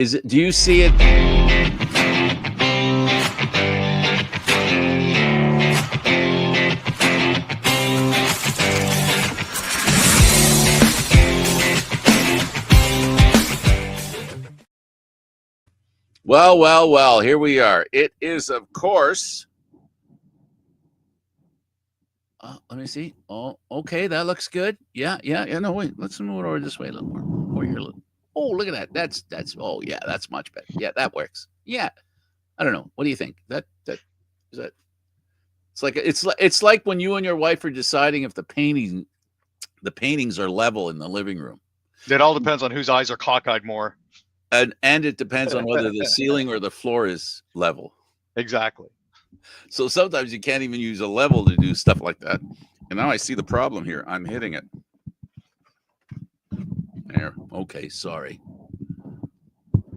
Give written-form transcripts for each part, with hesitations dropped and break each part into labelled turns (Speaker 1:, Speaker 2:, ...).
Speaker 1: Is it? Do you see it? Well. Here we are. It is, of course. Let me see. Oh, okay. That looks good. Yeah. No, wait. Let's move it over this way a little more. Over here. Oh, look at that. That's. Oh, yeah. That's much better. Yeah, that works. Yeah. I don't know. What do you think? That is that. It's like when you and your wife are deciding if the paintings are level in the living room.
Speaker 2: It all depends on whose eyes are cockeyed more.
Speaker 1: And it depends on whether the ceiling or the floor is level.
Speaker 2: Exactly.
Speaker 1: So sometimes you can't even use a level to do stuff like that. And now I see the problem here. I'm hitting it. There. Okay, sorry.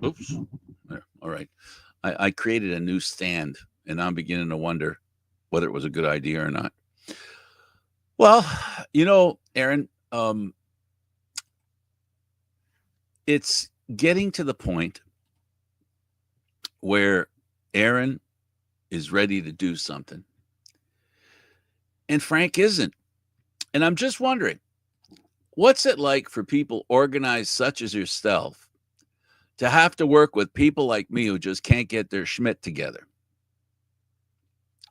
Speaker 1: Oops. There. All right. I created a new stand, and I'm beginning to wonder whether it was a good idea or not. Well, Aaron, it's getting to the point where Aaron is ready to do something and Frank isn't. And I'm just wondering, what's it like for people organized such as yourself to have to work with people like me who just can't get their schmidt together?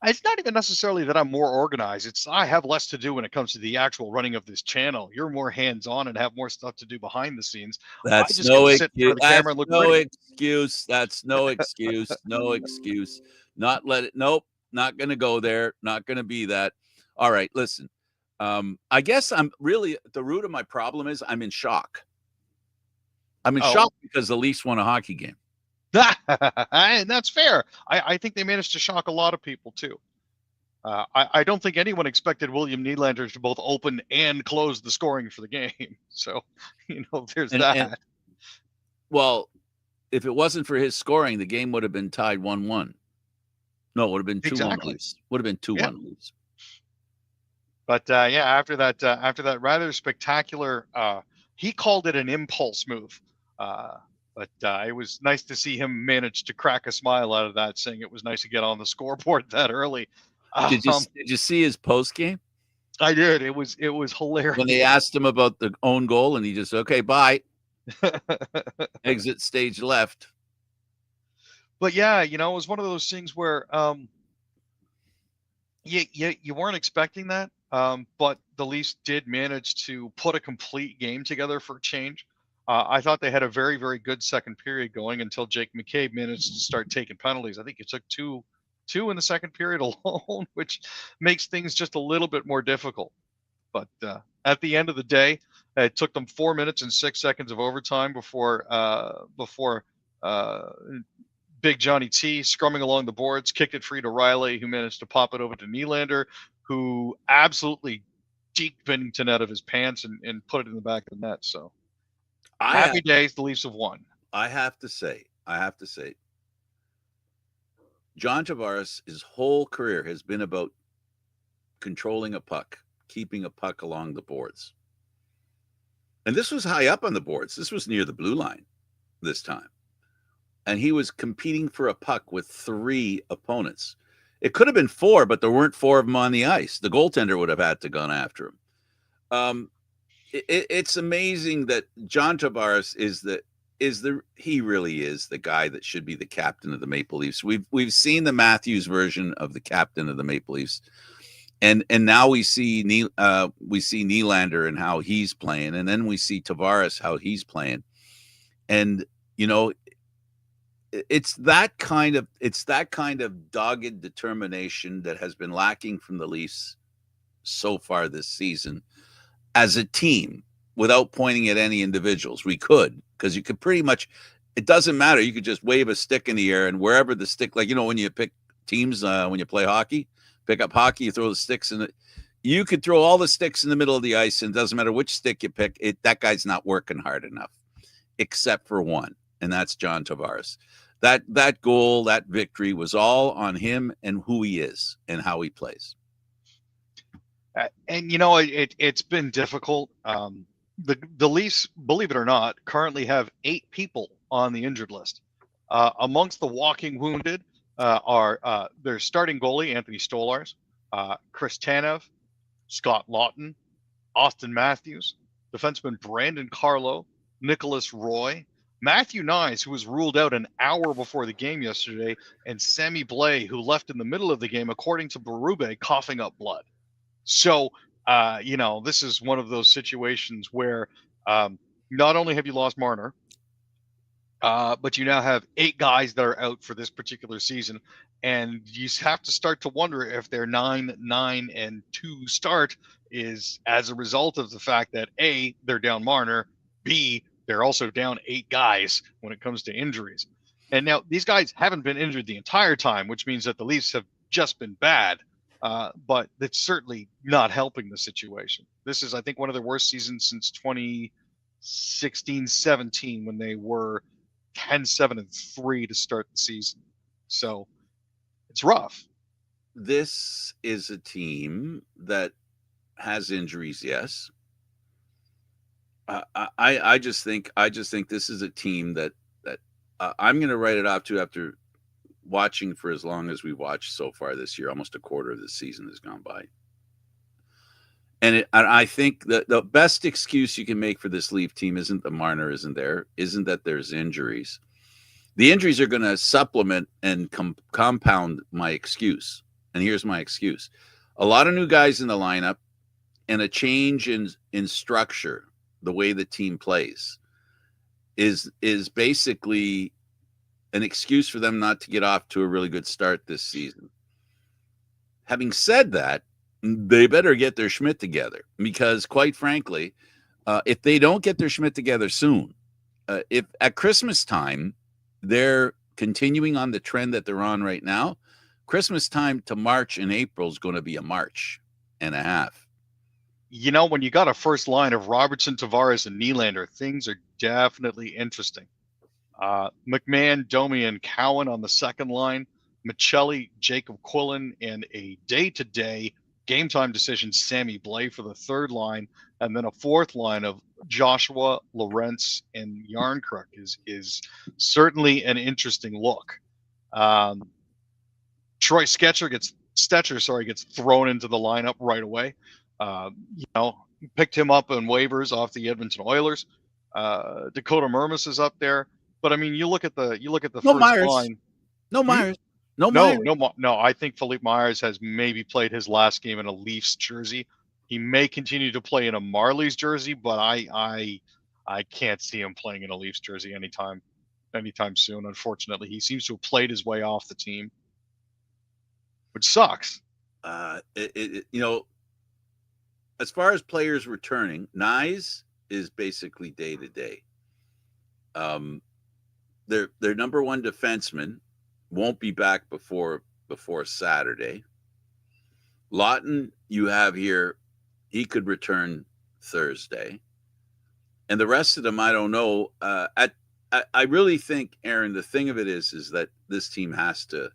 Speaker 2: It's not even necessarily that I'm more organized. It's I have less to do when it comes to the actual running of this channel. You're more hands-on and have more stuff to do behind the scenes.
Speaker 1: That's
Speaker 2: I just get to sit in front of the camera and look pretty.
Speaker 1: excuse. That's no excuse. No excuse. Nope. Not going to go there. Not going to be that. All right. Listen, I guess I'm really, the root of my problem is I'm in shock. I'm in shock because the Leafs won a hockey game.
Speaker 2: And that's fair. I think they managed to shock a lot of people too. I don't think anyone expected William Nylander to both open and close the scoring for the game. So, there's that.
Speaker 1: Well, if it wasn't for his scoring, the game would have been tied 1-1. No, it would have been 2-1
Speaker 2: Exactly.
Speaker 1: Leafs. Would have been 2-1 Leafs.
Speaker 2: But after that rather spectacular, he called it an impulse move. But it was nice to see him manage to crack a smile out of that, saying it was nice to get on the scoreboard that early.
Speaker 1: Did you see his post game?
Speaker 2: I did. It was hilarious.
Speaker 1: When they asked him about the own goal, and he just, okay, bye. Exit stage left.
Speaker 2: But yeah, it was one of those things where you weren't expecting that, but the Leafs did manage to put a complete game together for a change. I thought they had a very, very good second period going until Jake McCabe managed to start taking penalties. I think he took two in the second period alone, which makes things just a little bit more difficult. But at the end of the day, it took them 4 minutes and 6 seconds of overtime before Big Johnny T, scrumming along the boards, kicked it free to Riley, who managed to pop it over to Nylander, who absolutely deked Binnington out of his pants and put it in the back of the net. So happy days, the Leafs have won.
Speaker 1: I have to say, John Tavares, his whole career has been about controlling a puck, keeping a puck along the boards. And this was high up on the boards. This was near the blue line this time. And he was competing for a puck with 3 opponents. It could have been 4, but there weren't 4 of them on the ice. The goaltender would have had to gone after him. It's amazing that John Tavares he really is the guy that should be the captain of the Maple Leafs. We've seen the Matthews version of the captain of the Maple Leafs, and now we see Nylander and how he's playing, and then we see Tavares how he's playing, and it's that kind of dogged determination that has been lacking from the Leafs so far this season as a team. Without pointing at any individuals, we could, because you could pretty much, it doesn't matter. You could just wave a stick in the air, and wherever the stick, like, when you pick teams, when you play hockey, pick up hockey, you throw the sticks in it. You could throw all the sticks in the middle of the ice, and it doesn't matter which stick you pick. That guy's not working hard enough, except for one, and that's John Tavares. That goal, that victory was all on him and who he is and how he plays.
Speaker 2: And it's been difficult. The Leafs, believe it or not, currently have 8 people on the injured list. Amongst the walking wounded are their starting goalie, Anthony Stolars, Chris Tanev, Scott Lawton, Austin Matthews, defenseman Brandon Carlo, Nicholas Roy, Matthew Nyes, who was ruled out an hour before the game yesterday, and Sammy Blais, who left in the middle of the game, according to Berube, coughing up blood. So, this is one of those situations where not only have you lost Marner, but you now have 8 guys that are out for this particular season, and you have to start to wonder if their 9-9-2 start is as a result of the fact that A, they're down Marner, B, they're also down 8 guys when it comes to injuries. And now these guys haven't been injured the entire time, which means that the Leafs have just been bad, but it's certainly not helping the situation. This is, I think, one of their worst seasons since 2016-17 when they were 10-7-3 to start the season. So it's rough.
Speaker 1: This is a team that has injuries, yes. I just think this is a team that I'm going to write it off to after watching for as long as we've watched so far this year. Almost a quarter of the season has gone by. And I think that the best excuse you can make for this Leaf team isn't that Marner isn't there, isn't that there's injuries. The injuries are going to supplement and compound my excuse. And here's my excuse. A lot of new guys in the lineup and a change in structure, the way the team plays, is basically an excuse for them not to get off to a really good start this season. Having said that, they better get their Schmidt together, because quite frankly, if they don't get their Schmidt together soon, if at Christmas time they're continuing on the trend that they're on right now, Christmas time to March and April is going to be a March and a half.
Speaker 2: When you got a first line of Robertson, Tavares, and Nylander, things are definitely interesting. McMahon, Domi, and Cowan on the second line, Michelli, Jacob Quillen, and a day-to-day game-time decision, Sammy Blais for the third line, and then a fourth line of Joshua, Lorentz, and Yarncrook is certainly an interesting look. Troy Stetcher gets thrown into the lineup right away. Picked him up on waivers off the Edmonton Oilers. Dakota Mermis is up there, but I mean, you look at the first
Speaker 1: Myers.
Speaker 2: line.
Speaker 1: No Myers.
Speaker 2: No. I think Philippe Myers has maybe played his last game in a Leafs jersey. He may continue to play in a Marlies jersey, but I can't see him playing in a Leafs jersey anytime soon. Unfortunately, he seems to have played his way off the team, which sucks.
Speaker 1: As far as players returning, Nyes is basically day to day. Their number one defenseman won't be back before Saturday. Lawton, you have here, he could return Thursday, and the rest of them, I don't know. I really think, Aaron, the thing of it is that this team have to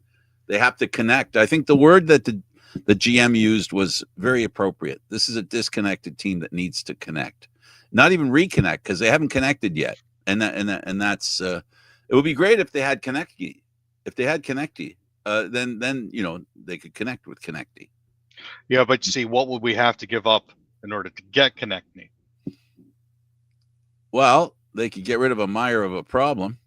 Speaker 1: connect. I think the word that the GM used was very appropriate. This is a disconnected team that needs to connect, not even reconnect, because they haven't connected yet. And that's it would be great if they had Konecny. If they had Konecny, then they could connect with Konecny.
Speaker 2: Yeah, but see, what would we have to give up in order to get Konecny?
Speaker 1: Well, they could get rid of a Meyer of a problem.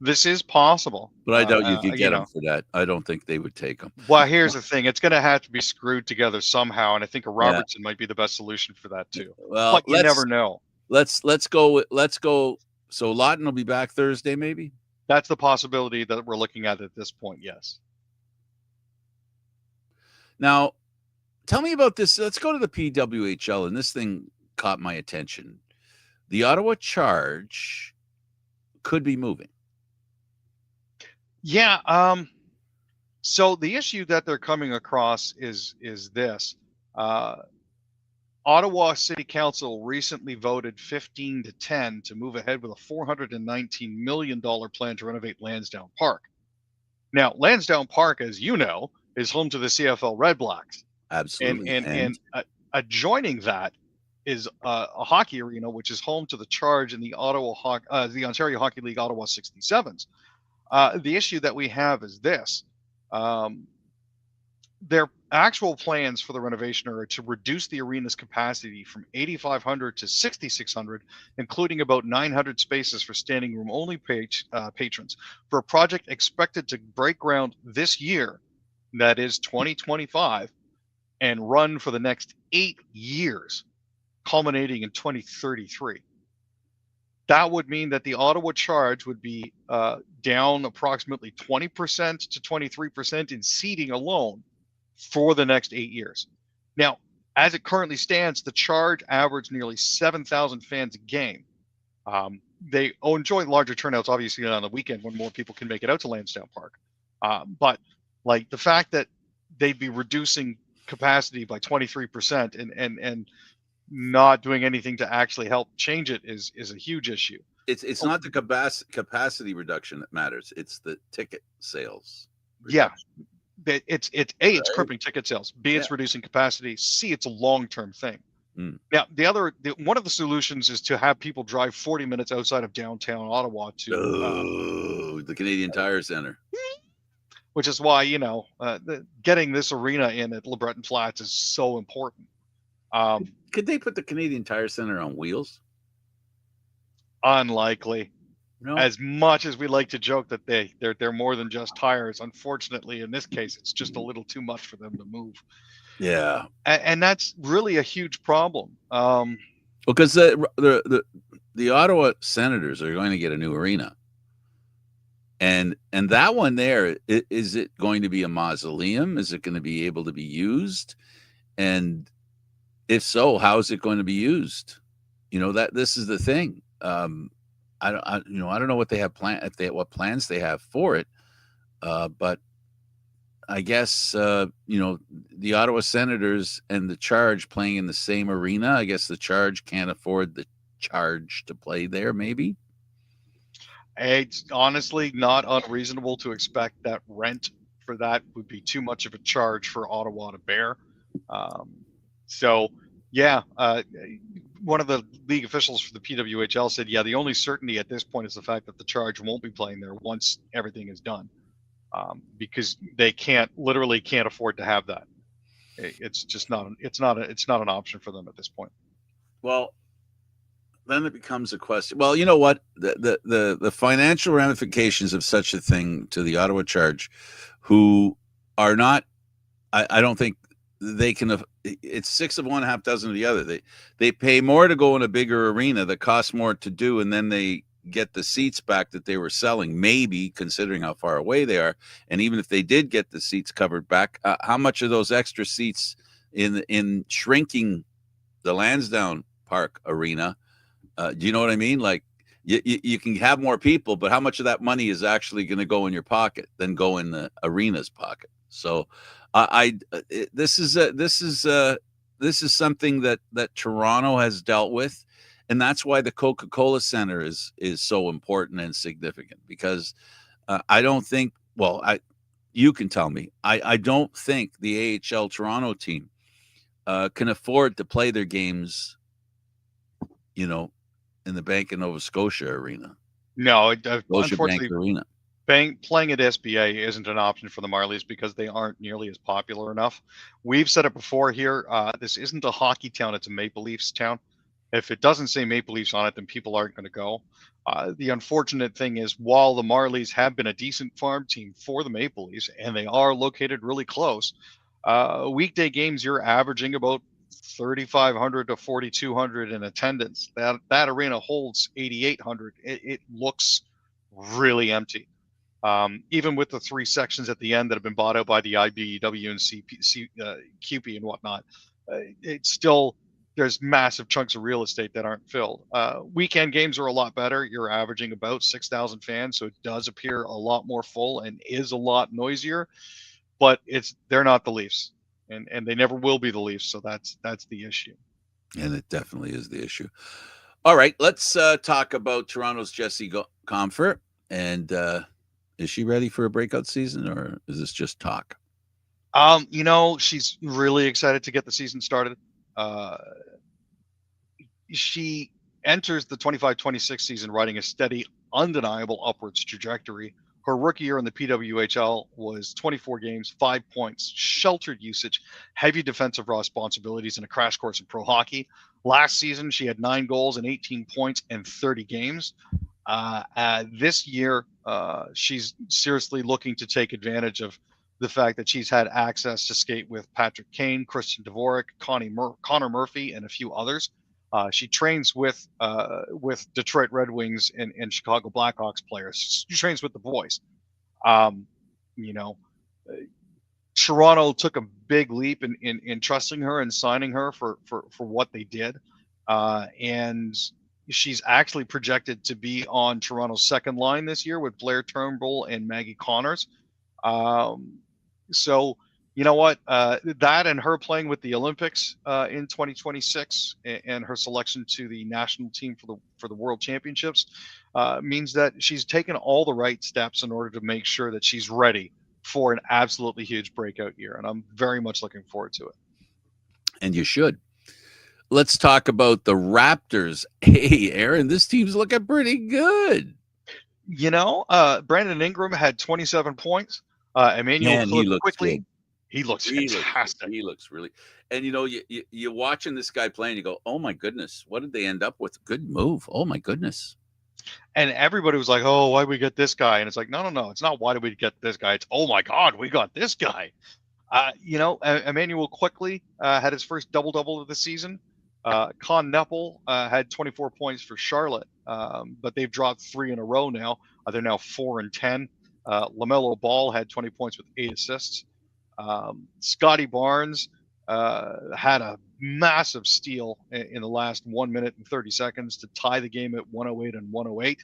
Speaker 2: This is possible.
Speaker 1: But I doubt you could get him for that. I don't think they would take him.
Speaker 2: Well, here's the thing. It's going to have to be screwed together somehow, and I think a Robertson might be the best solution for that too.
Speaker 1: Well,
Speaker 2: but you never know.
Speaker 1: Let's go. So Lawton will be back Thursday, maybe?
Speaker 2: That's the possibility that we're looking at this point, yes.
Speaker 1: Now, tell me about this. Let's go to the PWHL, and this thing caught my attention. The Ottawa Charge could be moving.
Speaker 2: Yeah. So the issue that they're coming across is this. Ottawa City Council recently voted 15-10 to move ahead with a $419 million plan to renovate Lansdowne Park. Now, Lansdowne Park, as you know, is home to the CFL Red Blacks.
Speaker 1: Absolutely.
Speaker 2: And adjoining that is a hockey arena, which is home to the Charge and the the Ontario Hockey League Ottawa 67s. The issue that we have is this. Their actual plans for the renovation are to reduce the arena's capacity from 8,500 to 6,600, including about 900 spaces for standing room only patrons, for a project expected to break ground this year, that is 2025, and run for the next 8 years, culminating in 2033. That would mean that the Ottawa Charge would be down approximately 20% to 23% in seating alone for the next 8 years. Now, as it currently stands, the Charge average nearly 7,000 fans a game. They enjoy larger turnouts, obviously, on the weekend when more people can make it out to Lansdowne Park. But like the fact that they'd be reducing capacity by 23% and not doing anything to actually help change it is a huge issue.
Speaker 1: It's not the capacity reduction that matters. It's the ticket sales
Speaker 2: reduction. Yeah. It's
Speaker 1: right.
Speaker 2: crippling ticket sales. B, it's reducing capacity. C, it's a long-term thing. Now, one of the solutions is to have people drive 40 minutes outside of downtown Ottawa to
Speaker 1: the Canadian Tire Center,
Speaker 2: which is why getting this arena in at LeBreton Flats is so important.
Speaker 1: Could they put the Canadian Tire Center on wheels?
Speaker 2: Unlikely.
Speaker 1: No.
Speaker 2: As much as we like to joke that they're more than just tires, unfortunately, in this case, it's just a little too much for them to move.
Speaker 1: Yeah,
Speaker 2: and that's really a huge problem.
Speaker 1: Because the Ottawa Senators are going to get a new arena, and that one there, is it going to be a mausoleum? Is it going to be able to be used? And if so, how is it going to be used? That this is the thing. I don't know what they have what plans they have for it, but I guess the Ottawa Senators and the Charge playing in the same arena. I guess the Charge can't afford the Charge to play there. Maybe
Speaker 2: it's honestly not unreasonable to expect that rent for that would be too much of a charge for Ottawa to bear. One of the league officials for the PWHL said, the only certainty at this point is the fact that the Charge won't be playing there once everything is done, because they literally can't afford to have that. It's just not an option for them at this point.
Speaker 1: Well, then it becomes a question. Well, you know what? The financial ramifications of such a thing to the Ottawa Charge, who are not, I don't think they can. It's 6 of one, half dozen of the other. They pay more to go in a bigger arena that costs more to do, and then they get the seats back that they were selling. Maybe, considering how far away they are, and even if they did get the seats covered back, how much of those extra seats in shrinking the Lansdowne Park arena? Do you know what I mean? Like you can have more people, but how much of that money is actually going to go in your pocket than go in the arena's pocket? So. This is something that Toronto has dealt with, and that's why the Coca-Cola Center is so important and significant, because I don't think. Well, you can tell me. I don't think the AHL Toronto team can afford to play their games, in the Bank of Nova Scotia arena.
Speaker 2: No, unfortunately,
Speaker 1: Bank Arena.
Speaker 2: Playing at SBA isn't an option for the Marlies because they aren't nearly as popular enough. We've said it before here. This isn't a hockey town. It's a Maple Leafs town. If it doesn't say Maple Leafs on it, then people aren't going to go. The unfortunate thing is, while the Marlies have been a decent farm team for the Maple Leafs, and they are located really close, weekday games, you're averaging about 3,500 to 4,200 in attendance. That arena holds 8,800. It looks really empty. Even with the 3 sections at the end that have been bought out by the IBEW and QP and whatnot, it's still, there's massive chunks of real estate that aren't filled. Weekend games are a lot better. You're averaging about 6,000 fans, so it does appear a lot more full and is a lot noisier, but they're not the Leafs, and they never will be the Leafs, so that's the issue.
Speaker 1: And it definitely is the issue. All right, let's talk about Toronto's Jessie Comfort, and is she ready for a breakout season, or is this just talk?
Speaker 2: She's really excited to get the season started. she enters the 25-26 season riding a steady, undeniable upwards trajectory. Her rookie year in the PWHL was 24 games, 5 points, sheltered usage, heavy defensive responsibilities, and a crash course in pro hockey. Last season, she had 9 goals and 18 points in 30 games. This year, she's seriously looking to take advantage of the fact that she's had access to skate with Patrick Kane, Christian Dvorak, Connor Murphy, and a few others. She trains with Detroit Red Wings and Chicago Blackhawks players. She trains with the boys. You know, Toronto took a big leap in trusting her and signing her for what they did, and she's actually projected to be on Toronto's second line this year with Blair Turnbull and Maggie Connors. So you know what? That and her playing with the Olympics in 2026 and her selection to the national team for the World Championships means that she's taken all the right steps in order to make sure that she's ready for an absolutely huge breakout year. And I'm very much looking forward to it.
Speaker 1: And you should. Let's talk about the Raptors. Hey, Aaron, this team's looking pretty good.
Speaker 2: You know, Brandon Ingram had 27 points. Emmanuel quickly.
Speaker 1: Good.
Speaker 2: He looks fantastic.
Speaker 1: He looks really, and you know, you're watching this guy play, and you go, "Oh my goodness, what did they end up with? Good move. Oh my goodness."
Speaker 2: And everybody was like, "Oh, why we get this guy?" And it's like, no, it's not why did we get this guy? It's, oh my God, we got this guy. You know, Emmanuel quickly had his first double-double of the season. Con Neppel had 24 points for Charlotte, but they've dropped 3 in a row now. They're now 4-10. LaMelo Ball had 20 points with 8 assists. Scotty Barnes had a massive steal in the last 1 minute and 30 seconds to tie the game at 108 and 108.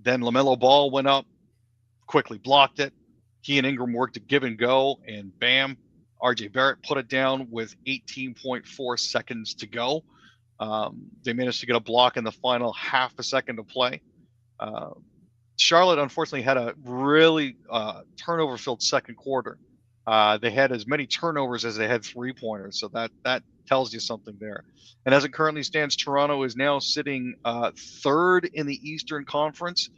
Speaker 2: Then LaMelo Ball went up, quickly blocked it. He and Ingram worked to give and go, and bam, RJ Barrett put it down with 18.4 seconds to go. They managed to get a block in the final half a second to play. Charlotte, unfortunately, had a really turnover-filled second quarter. They had as many turnovers as they had three-pointers, so that tells you something there. And as it currently stands, Toronto is now sitting third in the Eastern Conference.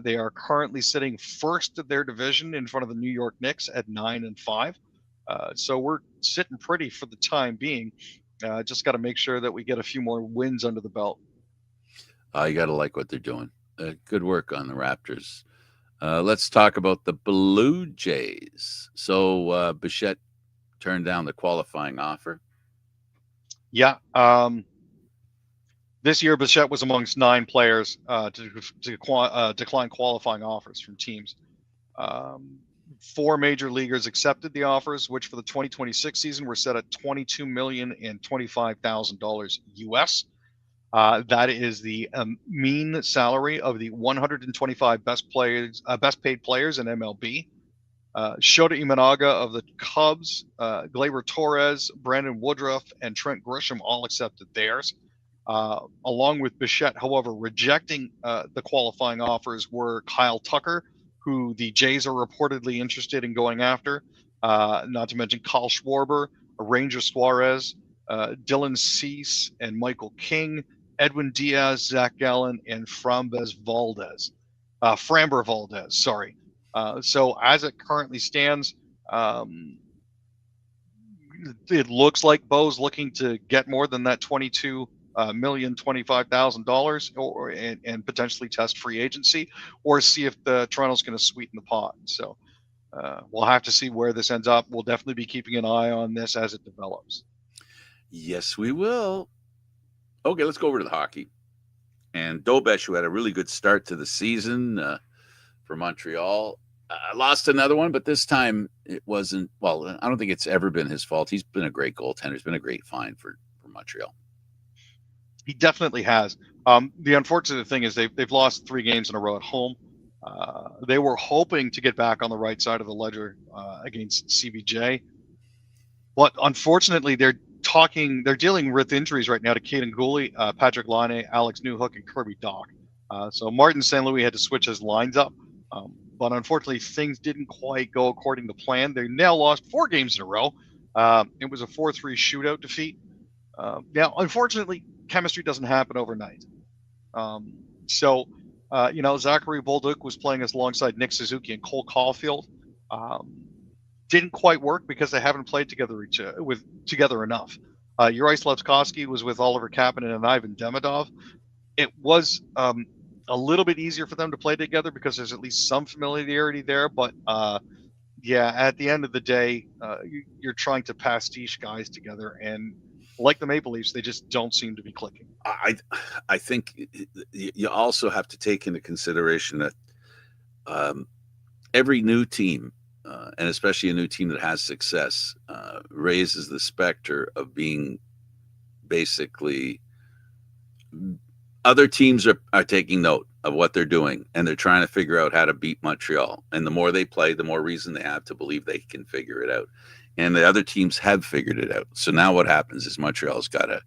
Speaker 2: They are currently sitting first of their division in front of the New York Knicks at 9-5. So we're sitting pretty for the time being. Just got to make sure that we get a few more wins under the belt.
Speaker 1: You got to like what they're doing. Good work on the Raptors. Let's talk about the Blue Jays. So Bichette turned down the qualifying offer.
Speaker 2: Yeah. This year, Bichette was amongst 9 players to decline qualifying offers from teams. 4 major leaguers accepted the offers, which for the 2026 season were set at $22,025,000 US. That is the mean salary of the 125 best paid players in MLB. Shota Imanaga of the Cubs, Gleyber Torres, Brandon Woodruff, and Trent Grisham all accepted theirs. Along with Bichette, however, rejecting the qualifying offers were Kyle Tucker, who the Jays are reportedly interested in going after, not to mention Kyle Schwarber, Ranger Suarez, Dylan Cease, and Michael King, Edwin Diaz, Zach Gallen, and Framber Valdez, sorry. So as it currently stands, it looks like Bo's looking to get more than that $22,025,000 and potentially test free agency, or see if the Toronto's going to sweeten the pot. So we'll have to see where this ends up. We'll definitely be keeping an eye on this as it develops.
Speaker 1: Yes, we will. Okay, let's go over to the hockey. And Dobesh, who had a really good start to the season for Montreal, lost another one, but this time it wasn't. Well, I don't think it's ever been his fault. He's been a great goaltender. He's been a great find for Montreal.
Speaker 2: He definitely has. The unfortunate thing is they've lost 3 games in a row at home. They were hoping to get back on the right side of the ledger against CBJ, but unfortunately they're dealing with injuries right now to Caden Gooley, Patrick Laine, Alex Newhook, and Kirby Dock. So Martin St. Louis had to switch his lines up, but unfortunately things didn't quite go according to plan. They now lost 4 games in a row. It was a 4-3 shootout defeat. Now, unfortunately, chemistry doesn't happen overnight. So, Zachary Bolduc was playing alongside Nick Suzuki and Cole Caulfield. Didn't quite work because they haven't played together enough. Yuri Slepkowski was with Oliver Kapanen and Ivan Demidov. It was a little bit easier for them to play together because there's at least some familiarity there. But yeah, at the end of the day, you're trying to pastiche guys together, and like the Maple Leafs, they just don't seem to be clicking.
Speaker 1: I think you also have to take into consideration that every new team, and especially a new team that has success, raises the specter of being basically other teams are taking note of what they're doing, and they're trying to figure out how to beat Montreal. And the more they play, the more reason they have to believe they can figure it out. And the other teams have figured it out. So now what happens is Montreal's got to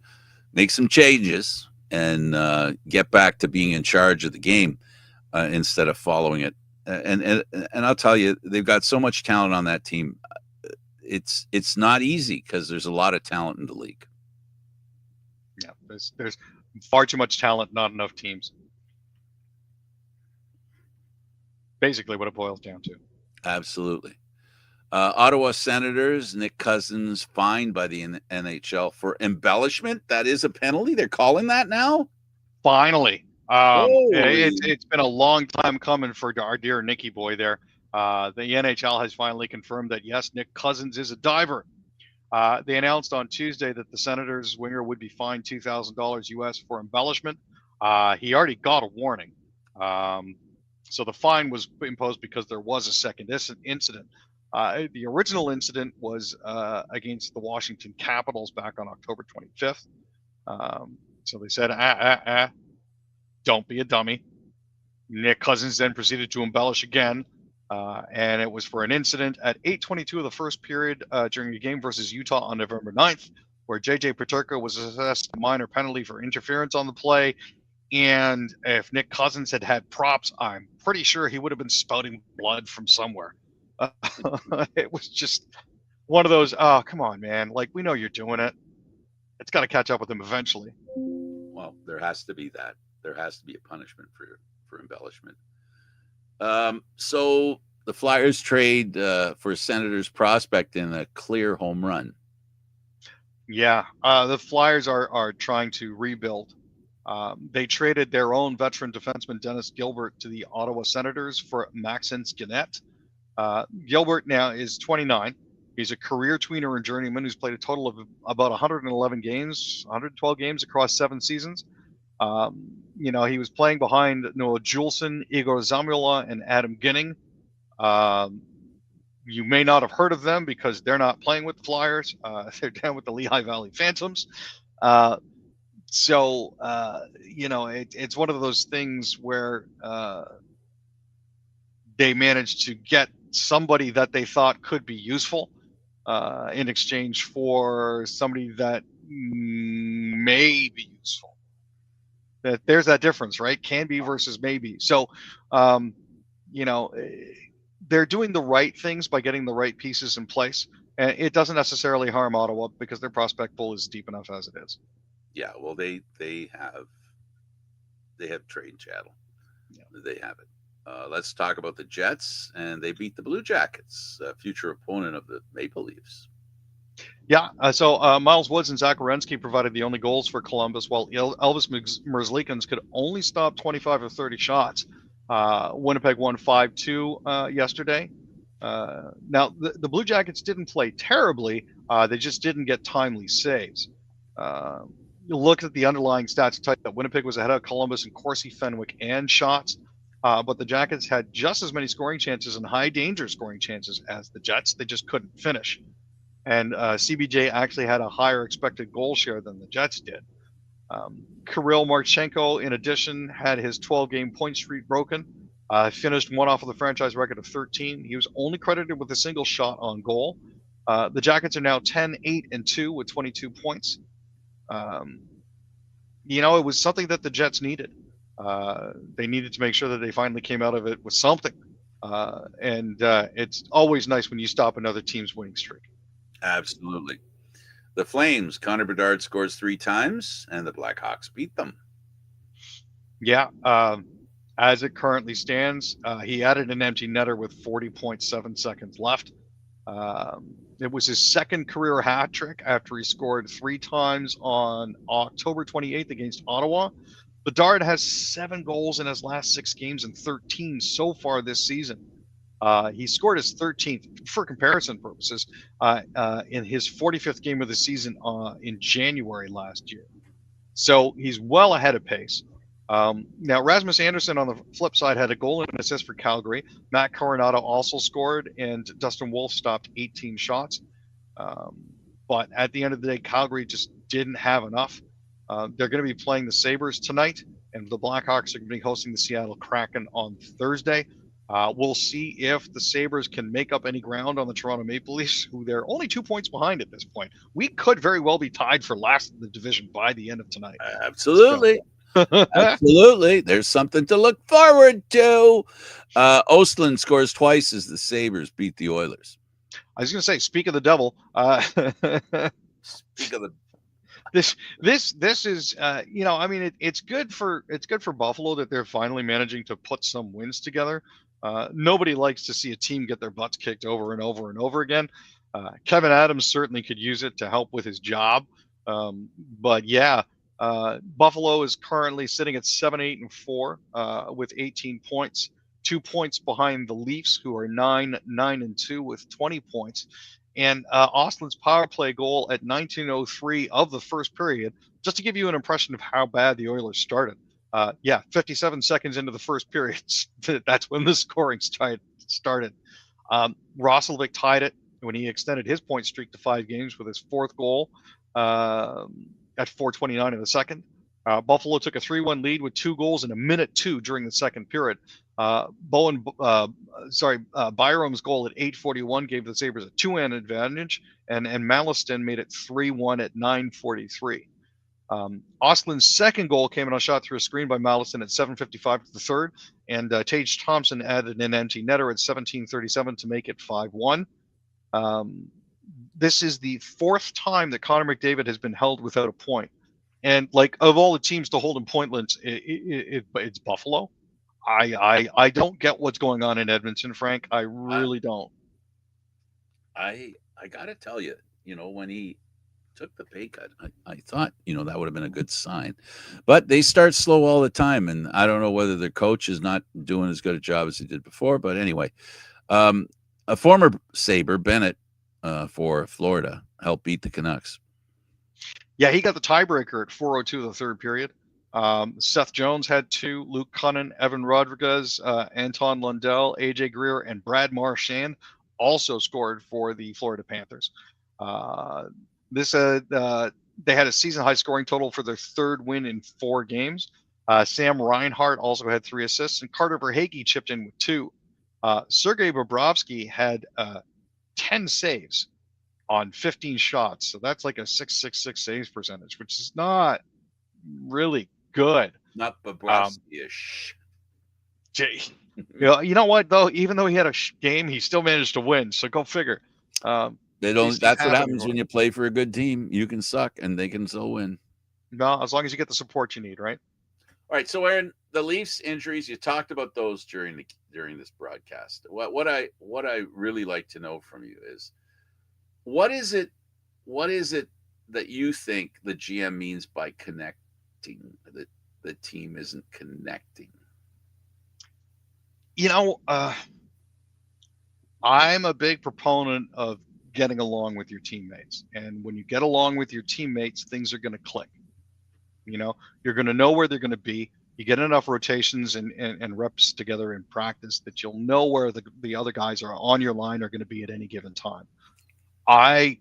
Speaker 1: make some changes and get back to being in charge of the game instead of following it. And I'll tell you, they've got so much talent on that team. It's not easy because there's a lot of talent in the league.
Speaker 2: Yeah, there's far too much talent, not enough teams. Basically what it boils down to.
Speaker 1: Absolutely. Ottawa Senators, Nick Cousins fined by the NHL for embellishment. That is a penalty. They're calling that now?
Speaker 2: Finally. It's been a long time coming for our dear Nicky boy there. The NHL has finally confirmed that, yes, Nick Cousins is a diver. They announced on Tuesday that the Senators winger would be fined $2,000 US for embellishment. He already got a warning. So the fine was imposed because there was a second incident. The original incident was against the Washington Capitals back on October 25th. So they said, don't be a dummy. Nick Cousins then proceeded to embellish again, and it was for an incident at 8:22 of the first period during a game versus Utah on November 9th, where J.J. Peterka was assessed a minor penalty for interference on the play. And if Nick Cousins had props, I'm pretty sure he would have been spouting blood from somewhere. It was just one of those, oh, come on, man. Like, we know you're doing it. It's got to catch up with him eventually.
Speaker 1: Well, there has to be that. There has to be a punishment for embellishment. So the Flyers trade for Senators prospect in a clear home run.
Speaker 2: Yeah, the Flyers are trying to rebuild. They traded their own veteran defenseman Dennis Gilbert to the Ottawa Senators for Maxence Gannett. Gilbert now is 29. He's a career tweener and journeyman who's played a total of about 111 games, 112 games across 7 seasons. He was playing behind Noah Juleson, Igor Zamula, and Adam Ginning. You may not have heard of them because they're not playing with the Flyers. They're down with the Lehigh Valley Phantoms. So it's one of those things where they managed to get somebody that they thought could be useful in exchange for somebody that may be useful. There's that difference, right? Can be versus maybe. So, they're doing the right things by getting the right pieces in place. And it doesn't necessarily harm Ottawa because their prospect pool is deep enough as it is.
Speaker 1: Yeah, well, they have trade chattel. Yeah. They have it. Let's talk about the Jets, and they beat the Blue Jackets, a future opponent of the Maple Leafs.
Speaker 2: Yeah, so Miles Woods and Zach Werenski provided the only goals for Columbus, while Elvis Merzlikins could only stop 25 of 30 shots. Winnipeg won 5-2 yesterday. Now, the Blue Jackets didn't play terribly. They just didn't get timely saves. You look at the underlying stats, type that Winnipeg was ahead of Columbus in Corsi, Fenwick, and shots. But the Jackets had just as many scoring chances and high danger scoring chances as the Jets. They just couldn't finish. And CBJ actually had a higher expected goal share than the Jets did. Kirill Marchenko, in addition, had his 12-game point streak broken. Finished one off of the franchise record of 13. He was only credited with a single shot on goal. The Jackets are now 10-8-2 with 22 points. It was something that the Jets needed. They needed to make sure that they finally came out of it with something. And it's always nice when you stop another team's winning streak.
Speaker 1: Absolutely. The Flames, Connor Bedard scores 3 times, and the Blackhawks beat them.
Speaker 2: Yeah. As it currently stands, he added an empty netter with 40.7 seconds left. It was his second career hat trick after he scored 3 times on October 28th against Ottawa. Bedard has 7 goals in his last 6 games and 13 so far this season. He scored his 13th, for comparison purposes, in his 45th game of the season in January last year. So he's well ahead of pace. Now, Rasmus Anderson, on the flip side, had a goal and an assist for Calgary. Matt Coronado also scored, and Dustin Wolf stopped 18 shots. But at the end of the day, Calgary just didn't have enough. They're going to be playing the Sabres tonight, and the Blackhawks are going to be hosting the Seattle Kraken on Thursday. We'll see if the Sabres can make up any ground on the Toronto Maple Leafs, who they're only 2 points behind at this point. We could very well be tied for last in the division by the end of tonight.
Speaker 1: Absolutely. Absolutely. There's something to look forward to. Ostlund scores twice as the Sabres beat the Oilers.
Speaker 2: I was going to say, speak of the devil.
Speaker 1: Speak of the
Speaker 2: this is I mean it's good for Buffalo that they're finally managing to put some wins together. Nobody likes to see a team get their butts kicked over and over and over again. Kevin Adams certainly could use it to help with his job. But yeah, Buffalo is currently sitting at 7-8-4 with 18 points, 2 points behind the Leafs, who are 9-9-2 with 20 points. And Ostlund's power play goal at 19:03 of the first period, just to give you an impression of how bad the Oilers started. 57 seconds into the first period, that's when the scoring started. Roslovic tied it when he extended his point streak to 5 games with his 4th goal at 4:29 in the second. Buffalo took a 3-1 lead with 2 goals in a minute 2 during the second period. Byram's goal at 8:41 gave the Sabres a 2-man advantage, and Malliston made it 3-1 at 9:43. Ostlund's second goal came in a shot through a screen by Malliston at 7:55 to the third, and Tage Thompson added an empty netter at 17:37 to make it 5-1. This is the 4th time that Connor McDavid has been held without a point. And like, of all the teams to hold him pointless, it's Buffalo. I don't get what's going on in Edmonton, Frank. I really don't.
Speaker 1: I gotta tell you, when he took the pay cut, I thought, that would have been a good sign. But they start slow all the time, and I don't know whether their coach is not doing as good a job as he did before. But anyway, a former Sabre, Bennett, for Florida, helped beat the Canucks.
Speaker 2: Yeah, he got the tiebreaker at 4:02 of the third period. Seth Jones had 2, Luke Cunnin, Evan Rodriguez, Anton Lundell, AJ Greer, and Brad Marchand also scored for the Florida Panthers. They had a season-high scoring total for their 3rd win in 4 games. Sam Reinhart also had 3 assists, and Carter Verhaeghe chipped in with 2. Sergei Bobrovsky had 10 saves on 15 shots, so that's like a .666 saves percentage, which is not really good.
Speaker 1: Not Bobrovsky-ish.
Speaker 2: You know what, though? Even though he had a game, he still managed to win, so go figure.
Speaker 1: That's what happens when you play for a good team. You can suck, and they can still win.
Speaker 2: No, as long as you get the support you need, right?
Speaker 1: All right, so Aaron, the Leafs injuries, you talked about those during this broadcast. What I really like to know from you is, what is it that you think the GM means by connecting, that the team isn't connecting?
Speaker 2: I'm a big proponent of getting along with your teammates. And when you get along with your teammates, things are going to click. You're going to know where they're going to be. You get enough rotations and reps together in practice that you'll know where the other guys are on your line are going to be at any given time. I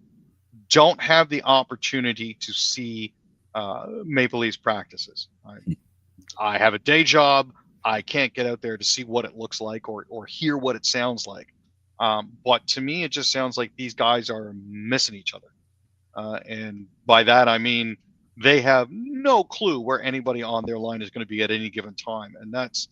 Speaker 2: don't have the opportunity to see Maple Leafs practices. I have a day job. I can't get out there to see what it looks like or hear what it sounds like. But to me, it just sounds like these guys are missing each other. And by that, I mean they have no clue where anybody on their line is going to be at any given time. And that's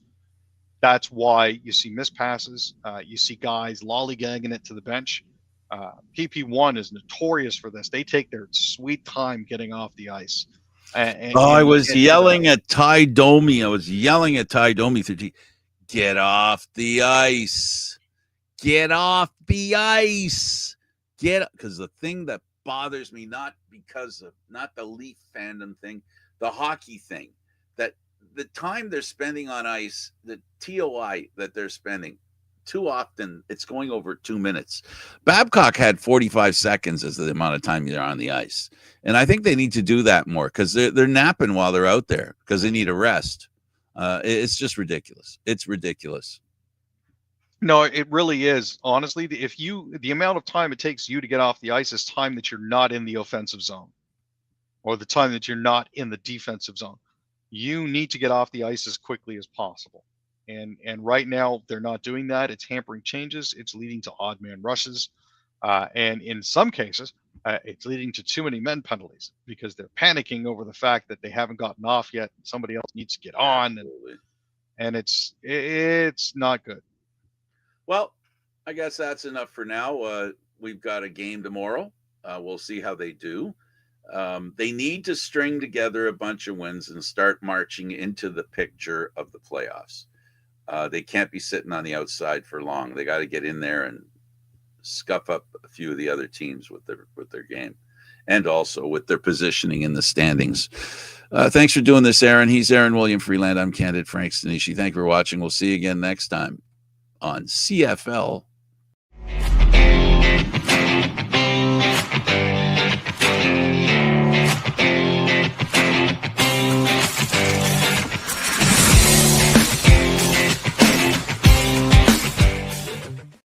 Speaker 2: why you see missed passes. You see guys lollygagging it to the bench. PP1 is notorious for this. They take their sweet time getting off the ice.
Speaker 1: I
Speaker 2: And you
Speaker 1: was
Speaker 2: can't do that.
Speaker 1: yelling at Ty Domi. Get off the ice. Get off the ice. Because the thing that bothers me, not the Leaf fandom thing, the hockey thing, that the time they're spending on ice, the TOI that they're spending, too often it's going over 2 minutes. Babcock had 45 seconds as the amount of time they're on the ice. And I think they need to do that more because they're napping while they're out there because they need a rest. It's just ridiculous. It's ridiculous.
Speaker 2: No, it really is. Honestly, the amount of time it takes you to get off the ice is time that you're not in the offensive zone or the time that you're not in the defensive zone. You need to get off the ice as quickly as possible. And right now they're not doing that. It's hampering changes. It's leading to odd man rushes. And in some cases, it's leading to too many men penalties because they're panicking over the fact that they haven't gotten off yet. Somebody else needs to get on. And it's not good.
Speaker 1: Well, I guess that's enough for now. We've got a game tomorrow. We'll see how they do. They need to string together a bunch of wins and start marching into the picture of the playoffs. They can't be sitting on the outside for long. They got to get in there and scuff up a few of the other teams with their game and also with their positioning in the standings. Thanks for doing this, Aaron. He's Aaron William Freeland. I'm Candid Frank Stanishi. Thank you for watching. We'll see you again next time on CFL